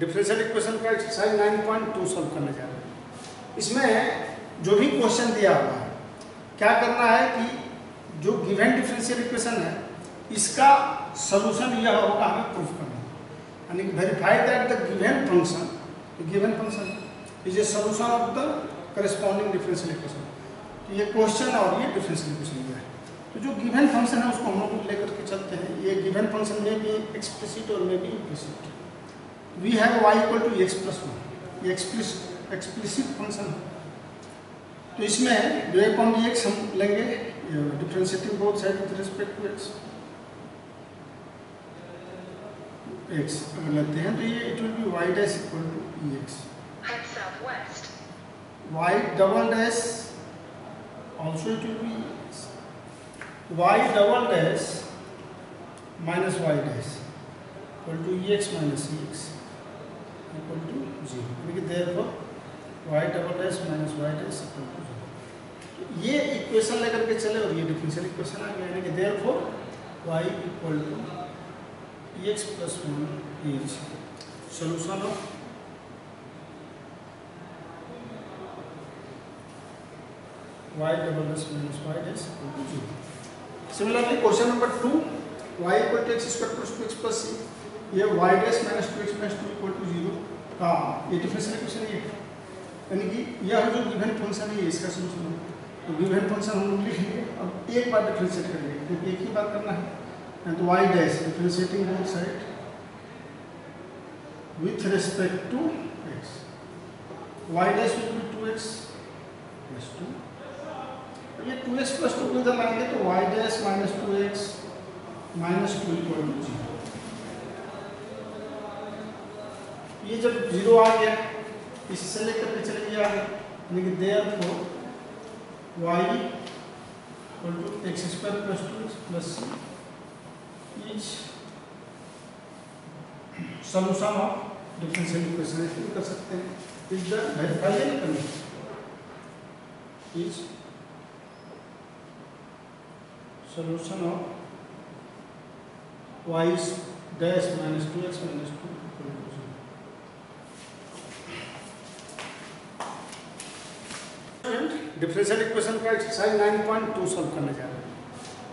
Differential equation का exercise 9.2 solve करने जा रहे हैं। इसमें जो भी क्वेश्चन दिया हुआ है, क्या करना है कि जो गिवन डिफरेंशियल इक्वेशन है इसका सॉल्यूशन यह होगा, हमें प्रूफ करना है, यानी verify that the given function is a solution of the corresponding differential equation. तो ये क्वेश्चन और ये डिफरेंशियल इक्वेशन दिया है। तो जो गिवन फंक्शन है उसको हम लोग लेकर के चलते हैं। ये गिवन फंक्शन में भी एक्सप्लिसिट और में भी implicit. We have y equal to x plus 1, ये एक्सप्लिसिट फंक्शन है। तो इसमें dy अपॉन dx हम लेंगे differentiating both side with respect to x अगर लेते हैं तो ये it will be y dash equal to ex, y double dash also it will be y double dash minus y dash equal to ex minus ex equal to 0, यानी कि therefore y double dash minus y dash equal to 0। ये equation लेकर के चले और ये differential equation आ गया, यानी कि therefore y equal to ex plus 1 is solution of y double dash minus y dash equal to 0। Similarly, question number 2, y equal to x square plus 2x plus c, ये y dash minus 2x minus 2 equal to 0 का ये differential equation है, यानी कि यह जो given function है इसका सॉल्यूशन है। तो गिवन फंक्शन हम लोग लिखेंगे, अब एक बार डिफरेंशिएट करेंगे क्योंकि एक ही बार करना है। तो y dash differentiating both side with respect to x, y dash will be 2x plus 2, ये 2x प्लस 2 को इधर लाएंगे तो y dash minus 2x minus 2 equal to 0। ये जब 0 आ गया इससे लेकर के चले गया आगे, यानी कि therefore y equal to x square plus 2x plus c is solution of differential equation. ऐसे कर सकते हैं, is the verified condition is solution of y dash minus 2x minus 2 equal to 0। Differential equation का exercise 9.2 solve करने जा रहे हैं।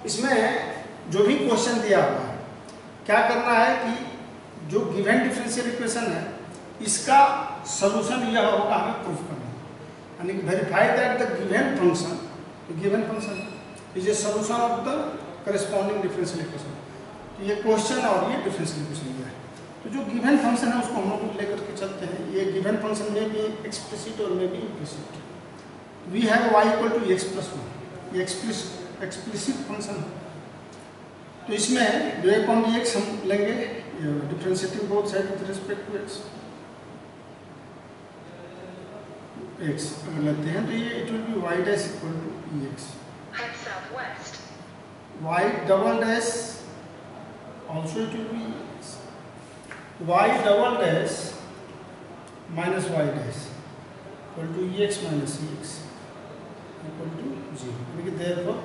इसमें जो भी क्वेश्चन दिया हुआ है, क्या करना है कि जो गिवन डिफरेंशियल इक्वेशन है इसका सॉल्यूशन यह होगा, हमें प्रूफ करना है, यानी कि verify that the given function is a solution of the corresponding differential equation. तो ये क्वेश्चन और ये डिफरेंशियल इक्वेशन दिया है। तो जो गिवन फंक्शन है उसको हम लोग लेकर के चलते हैं। ये गिवन फंक्शन में भी एक्सप्लिसिट और में भी implicit. We have y equal to x plus 1, ये एक्सप्लिसिट फंक्शन है। तो इसमें dy अपॉन dx हम लेंगे differentiating both side with respect to x अगर लेते हैं तो ये it will be y dash equal to ex, y double dash also it will be y double dash minus y dash equal to ex minus ex equal to 0, यानी कि therefore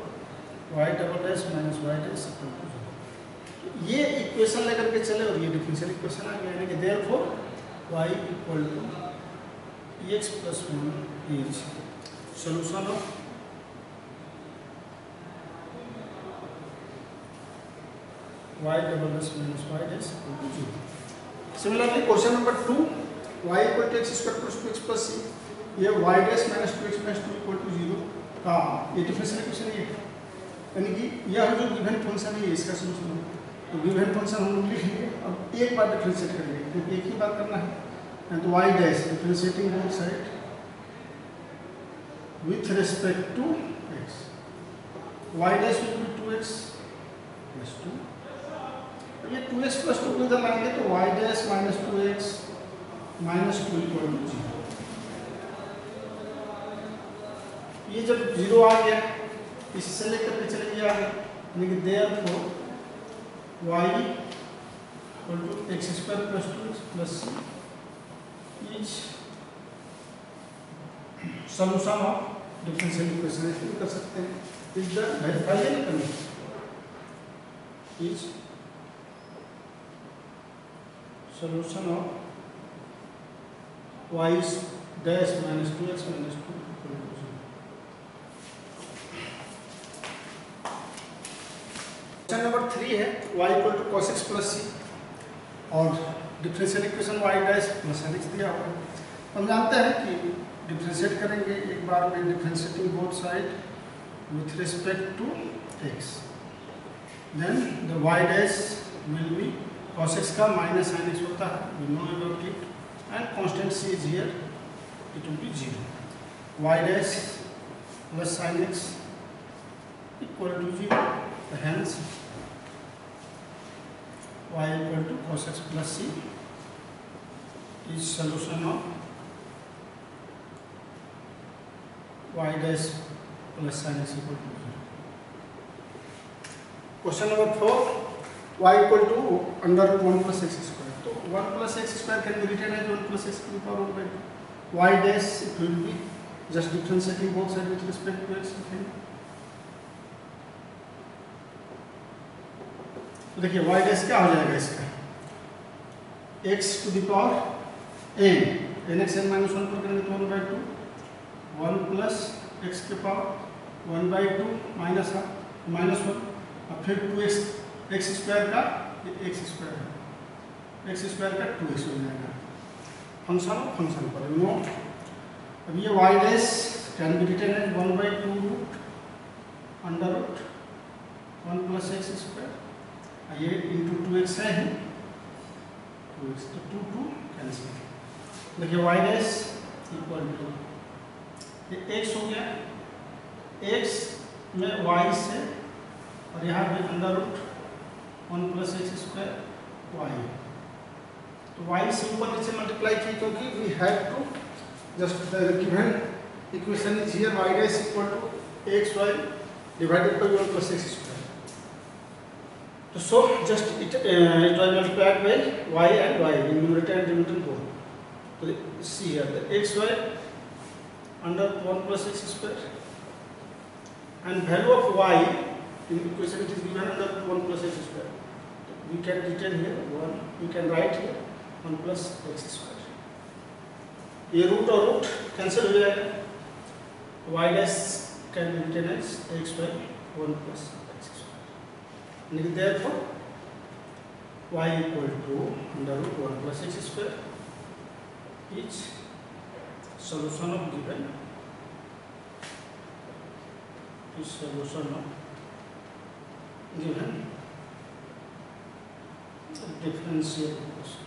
y double dash minus y dash equal to 0। ये equation लेकर के चले और ये differential equation आ गया, यानी कि therefore y equal to ex plus 1 is solution of y double dash minus y dash equal to 0। Similarly, question number 2, y equal to x square plus 2x plus c, ये y dash minus 2x minus 2 equal to 0 का ये differential equation है, यानी कि यह जो given function है इसका सॉल्यूशन है। तो गिवन फंक्शन हम लोग लिखेंगे, अब एक बार डिफरेंशिएट करेंगे क्योंकि एक ही बार करना है। तो y dash differentiating both side with respect to x, y dash will be 2x plus 2, ये 2x प्लस 2 को इधर लाएंगे तो y dash minus 2x minus 2 equal to 0। ये जब 0 आ गया इससे लेकर के चले गया आगे, यानी कि therefore y equal to x square plus 2x plus c is solution of differential equation. ऐसे कर सकते हैं, is the verified condition is solution of y dash minus 2x minus 2 equal to 0. Question number 3 है y equal to cos x plus c और differential equation y dash plus n x दिया हुआ है। हम जानते हैं कि डिफरेंशिएट करेंगे एक बार में, differentiating both side with respect to x, then the y dash will be cos x का माइनस sin x होता है, we know about it, and constant c is here, it will be 0. y dash plus sin x equal to 0, hence y equal to cos x plus c is solution of y dash plus sin x equal to 0. Question number 4, y equal to under 1 plus x square. So 1 plus x square can be written as 1 plus x to the power 1 by 2. Y dash it will be just differentiating both sides with respect to x. Okay. तो देखिए y dash क्या हो जाएगा इसका, x to the power n, nx n minus 1 पर करेंगे तो 1 by 2, 1 plus x के पावर 1 by 2 माइनस 1 और फिर 2x x स्क्वायर का x स्क्वायर का 2x हो जाएगा फंक्शन पर नो। अब ये y dash can be written as 1 by 2 root under root 1 plus x square, ये इंटू 2x है 2x तो 2 कैंसिल। देखिए y डैश इक्वल टू ये x हो गया, x में y से और यहाँ पे under root 1 plus x square y, तो y से ऊपर नीचे मल्टीप्लाई की क्योंकि we have to just the given equation is here y dash equal to xy divided by 1 plus x square. So just it was multiplied by y and y in numerator and denominator both. So see here the xy under 1 plus x square and value of y in equation it is given under 1 plus x square. We can retain here 1, we can write here 1 plus x square. ये root और root cancel हो जाएगा, y dash can be written as xy 1 plus therefore y equal to under root 1 plus x square is solution of given differential equation.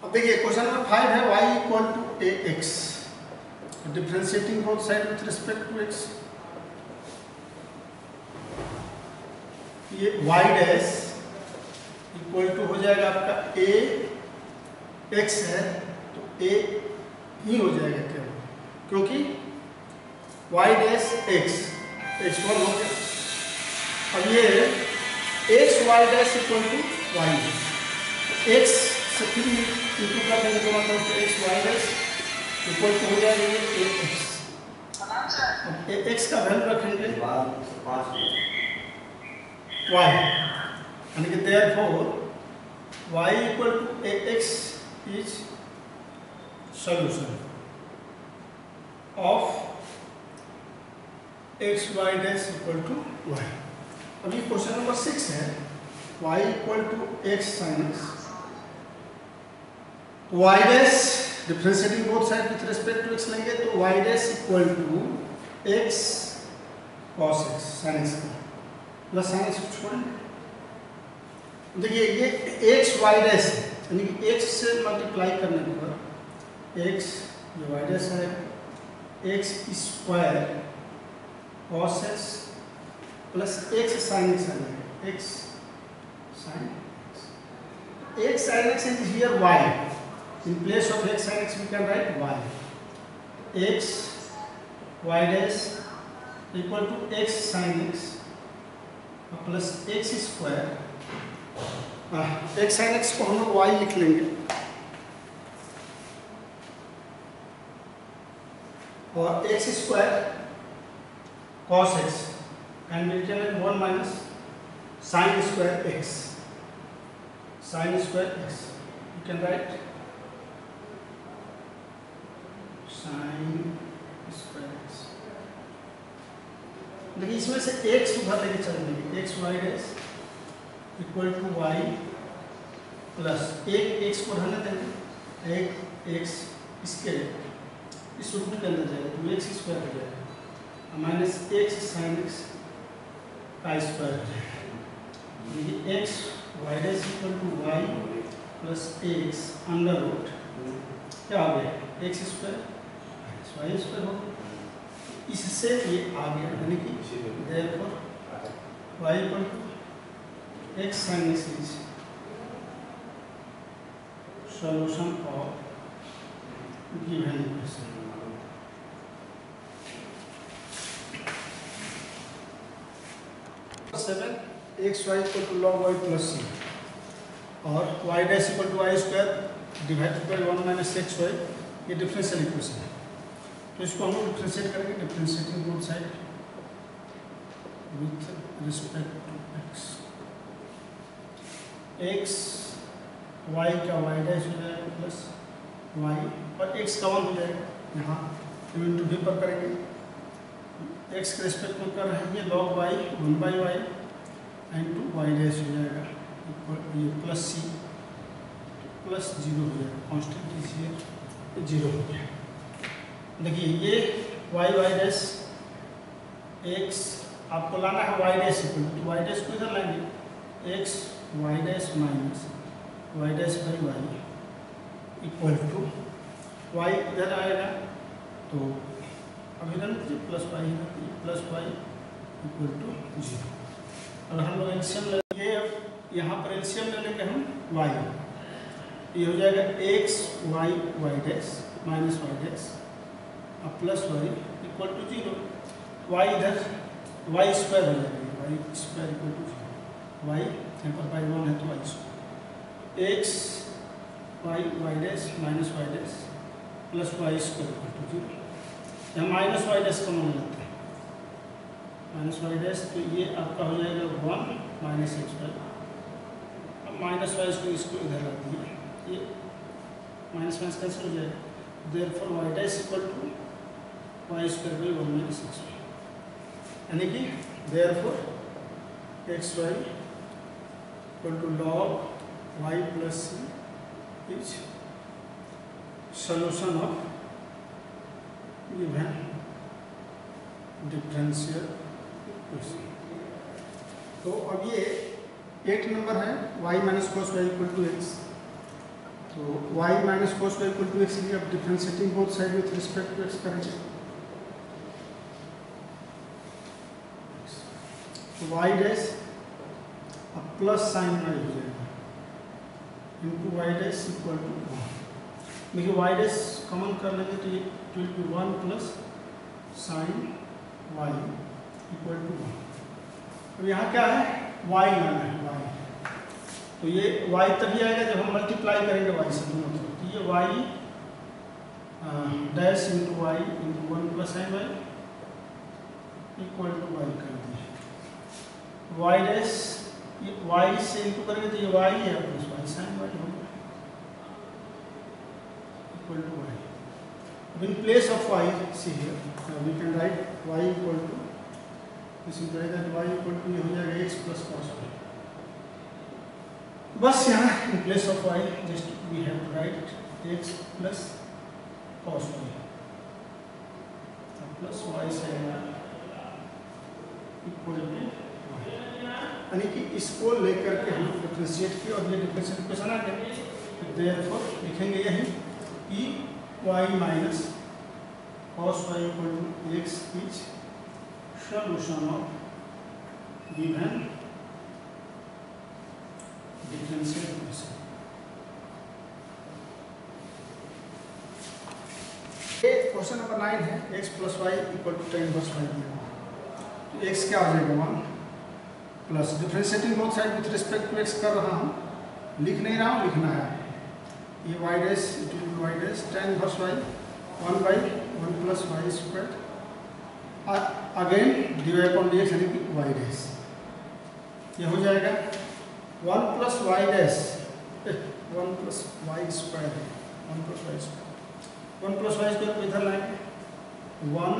अब देखिए question number 5 है y equal to ax, differentiating both sides with respect to x. ये y dash equal to हो जाएगा आपका a x है तो a ही हो जाएगा केवल, क्योंकि y डैश x x1 हो गया। अब ये x y dash equal to y, x से फिर इंटू कर देंगे तो मतलब x y dash equal to हो जाएगा ये ax। अब ax का वैल्यू रखेंगे y, यानी कि therefore y equal to ax is solution of x y dash equal to y. अब ये क्वेश्चन नंबर 6 है, y equal to x sin x, y dash differentiating both side with respect to x लेंगे तो y dash equal to x cos x sin x का plus sin x को छोड़ेंगे। देखिए ये x y डैश यानी कि x से मल्टीप्लाई करने पर x ये y डैश है x square cos x plus x sin x आ जाएगा, x sin x is here y. In place of x sin x we can write y. X y dash equal to x sin x plus x square, x sin x को हम लोग y लिख लेंगे और x square cos x can be written as 1 minus sin square x sine square x, you can write sine square x. देखिए इसमें से x उधर लेके चल देंगे, x y dash equal to y plus एक एक्स को रहने देंगे, एक एक्स इसके इस रूट के अंदर जाएगा तो एक्स स्क्वायर हो जाएगा माइनस एक्स साइन एक्स का स्क्वायर हो जाएगा। ये x y dash equal to y plus x under root क्या आ गया एक्स स्क्वायर वाई स्क्वायर हो गया। इससे ये आ गया यानी कि therefore y equal to x sine x is solution of given equation. Seven x y equal to log y plus c और y dash equal to y square divided by 1 minus x y, ये differential equation है। तो इसको हम लोग differentiate करेंगे, differentiating both side with respect to x. X y का y dash हो जाएगा प्लस वाई और एक्स का 1 हो जाएगा, यहाँ इनटू भी पर करेंगे, एक्स के रिस्पेक्ट में कर रहे हैं ये log y 1 by y into y dash हो जाएगा इक्वल ये प्लस सी प्लस 0 हो जाएगा, कॉन्स्टेंट इसलिए 0 हो गया। देखिए ये वाई वाई डैश एक्स आपको लाना है y dash equal to y dash को इधर लाएंगे x y dash minus y dash by y equal to y इधर आएगा तो अभी रन कीजिए plus y plus y equal to 0। और हम लोग एलसीएम लेंगे, यहाँ पर एलसीएम ले लेंगे हम वाई, ये हो जाएगा x y y dash minus y dash अब plus y equal to 0। Y इधर वाई स्क्वायर हो जाएगा, y square equal to 0, y यहाँ पर बाई 1 है तो y square x y y dash minus y dash plus y square equal to 0। यहाँ minus y dash का मान लेते हैं, माइनस वाई डैश तो ये आपका हो जाएगा 1 माइनस एक्स वाई, अब माइनस वाई को इसको इधर रख दिए, ये माइनस माइनस कैंसिल हो जाएगा, therefore y dash equal to y square by 1 minus x y, यानी कि therefore x y equal to log y plus c is solution of given differential equation. तो अब ये 8 नंबर है y minus cos y equal to x, तो y minus cos y equal to x लिए अब differentiating both side with respect to x करेंगे, तो y dash अब प्लस साइन वाई हो जाएगा into y dash equal to 1। देखिए Y dash common कर लेंगे तो ये 1 plus sine y equal to 1। अब यहाँ क्या है वाई लाना है वाई, तो ये वाई तभी आएगा जब हम मल्टीप्लाई करेंगे वाई से दोनों तरफ, तो ये y dash into y into 1 plus sine y equal to y कर दिए। वाई डैश ये वाई से इंटू करेंगे तो ये वाई है प्लस वाई साइन वाई होगा इक्वल टू वाई। अब in place of y see here we can write y equal to this is that y equal to ये हो जाएगा एक्स प्लस कॉस वाई। बस यहाँ in place of y just we have to write x plus cos y plus y sine equal to y, यानी कि इसको लेकर के हम डिफरेंशिएट किए और ये डिफरेंशियल इक्वेशन आ गया। देयरफॉर लिखेंगे यही कि y minus cos y equal to x is solution of given differential equation. ये क्वेश्चन नंबर 9 है, x plus y equal to tan inverse y दिया, तो x क्या हो जाएगा 1 plus differentiating both side with respect to x कर रहा हूँ, लिख नहीं रहा हूँ, लिखना है ये y dash equal to y dash tan inverse y 1 by 1 plus y square again divide upon dx यानी कि वाई डैश, ये हो जाएगा 1 plus y dash 1 plus y square है, 1 plus y square, 1 plus y square को इधर लाएंगे 1,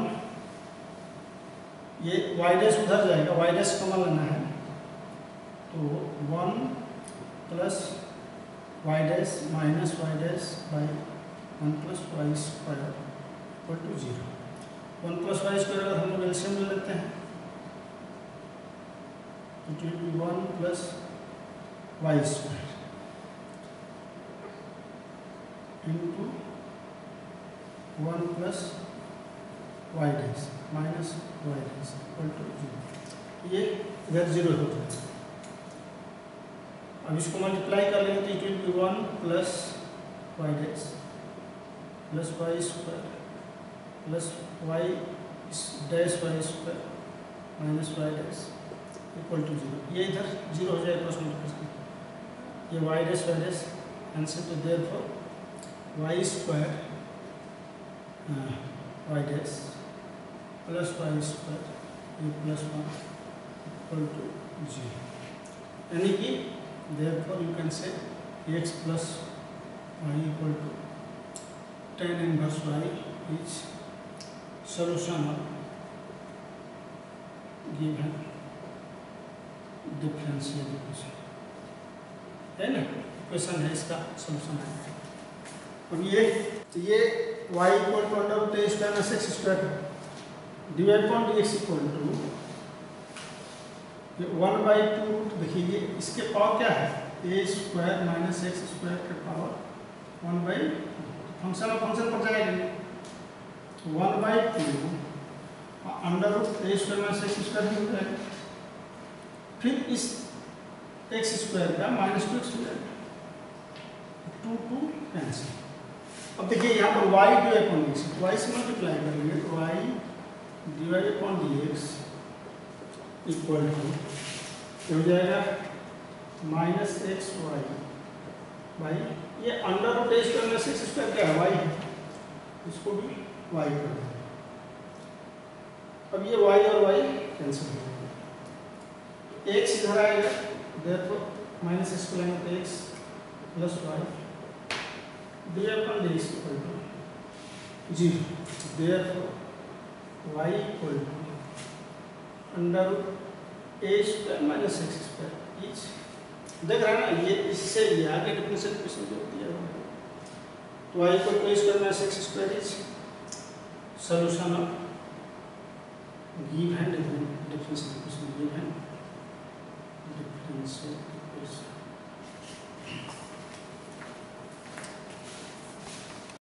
ये वाई डैश उधर जाएगा, वाई डैश कॉमन लेना है तो 1 plus y dash minus y dash by 1 plus y square equal to 0। 1 plus y square अगर हम लोग एलसीएम ले लेते हैं तो it will be 1 plus y square into 1 plus y dash minus y dash equal to 0। ये इधर 0 हो जाएगा। अब इसको मल्टीप्लाई कर लेंगे तो it will be 1 plus y dash plus y square plus y dash y square minus y dash equal to 0। ये इधर 0 हो जाएगा क्रॉस मल्टीप्लिकेशन, ये वाई डैश आंसर तो therefore y square y dash plus y square ये plus 1 equal to 0, यानी कि therefore you can say x plus y equal to tan inverse y is solution of given differential equation, है ना, question है इसका solution है। अब ये y equal to under root a square minus x square divide upon dx equal to 1/2 root, देखिए ये इसके पावर क्या है a square minus x square के पावर 1/2, फंक्शन ऑफ फंक्शन पर जाएगा 1/2 under root a square minus x square हो जाएगा, फिर इस x स्क्वायर का माइनस 2x हो जाएगा, 2 कैंसिल। अब देखिए यहाँ पर y divide upon dx, y से मल्टीप्लाई करेंगे तो y divide upon dx equal to हो जाएगा माइनस एक्स वाई बाई ये under root a square minus x square क्या है y है, इसको भी y कर दें। अब ये y और y कैंसिल हो जाएगा, x इधर आएगा देयरफॉर माइनस x को लेंगे तो x plus y divide upon dx equal to 0, therefore y equal to under root a square minus x square is, देख रहे हैं ना, ये इससे ये आगे डिफरेंशियल इक्वेशन जो दिया हुआ है तो y equal to a square minus x square is solution of given differential equation, given differential equation.